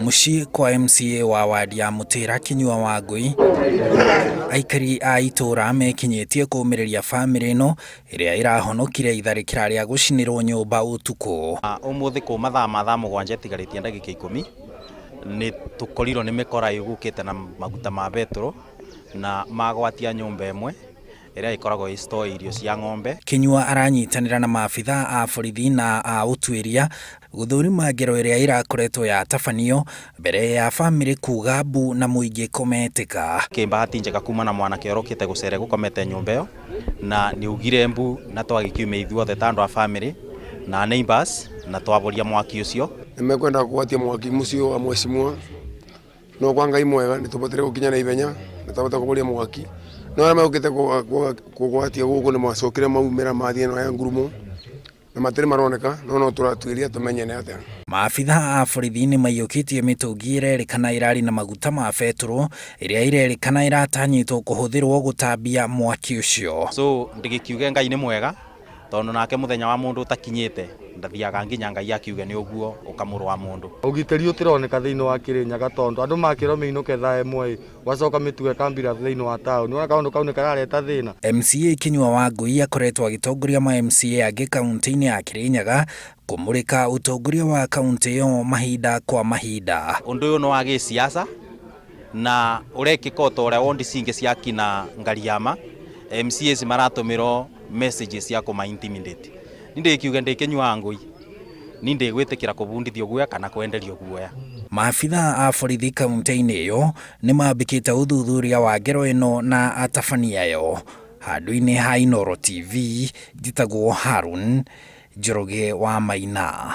Muciĩ kwa MCA wa wadi ya Mutira Kinyua Wangui, aikari a ituura mekinyĩtie kũũmĩrĩria bamĩrĩ ĩno ĩrĩa ĩrahonokire itharĩkĩra rĩa gũcinĩrwo nyũmba ũtukũ. Ũmũthĩ kũ mathaa 7 ĩtigarĩtie ndagĩka 10 nĩ tũkorirwo nĩ mĩkora yũgũkĩte na maguta ma betũrũ na magwatia nyũmba ĩmwe ĩrĩa ĩkoragwo store irio cia ng'ombe. Kinyua aranyitanĩra na maabitha a borithi na a ũtuĩria gũthũrima ngero ĩrĩa ĩrakoretwo yatabanio mbere ya bamĩrĩ kuga mbu na mũingĩ kũmetĩka. Kĩmbahati njega kuma na mwanake ũrokĩte gũcere gũkomete nyũmba ĩyo na nĩugire mbu na twagĩkiumia ithuothe ta andũ a bamĩrĩ na neighbors na twaboria mwaki ũcio. Nimekwenda kũgwatia mwaki mũcio wa mheshimiwa no kwa Ngai mwega nĩtũbotire gũkinya na ihenya nĩtũbota kũboria mwaki no arĩa megũkĩte kũgwatia gũkũ nĩ macokire maumĩra mathiĩ ĩno ya ngurumo na matirĩ maroneka no tũratuĩria tũmenye nĩ atĩa. Maabitha a borithi nĩ maiyũkĩtie mĩtũngi ĩrerĩkana ĩrarĩ na maguta ma betũrũ ĩrĩa ĩrerĩkana ĩratanyĩtwo kũhũthĩrwo gũtambia mwaki ũcio. So ndĩgĩkiuge Ngai nĩ mwega tondũ nake mũthenya wa mũndũ ũtakinyĩte ndathiaga nginya Ngai akiuge nĩ ũguo ũkamũrwa mũndũ. Ũgitĩri ũtironeka thĩinĩ wa Kĩrĩnyaga tondũ andũ makĩrwo mĩinũke thaa ĩmwe wacoka mĩtuga kambira thĩinĩ wa taũni ona kaũndũ kau nĩ karareta thĩna. MCA Kinyua Wangui akoretwo agĩtongoria ma MCA angĩ kaunti-inĩ ya Kĩrĩnyaga kũmũrĩka ũtongoria wa kaunti ĩyo mahinda kwa mahinda. Ũndũ ũyũ nĩ wa gĩsiasa na ũrekĩka o ta ũrĩa wondi cingĩ ciakina Ngariama MCAs maratũmĩrwo messages cia kũma intimidate. Nindĩkiuga ndĩ Kinyua Wangui nindĩgwĩtĩkĩra kũbundithio guoya kana kwenderio guoya. Maabitha a borithi kaunti-inĩ ĩyo nĩ mambĩkĩte ũthuthuria wa ngero ĩno na atabania yo. Handũ-inĩ ha Inooro TV njĩtagwo Harun Njoroge wa Maina.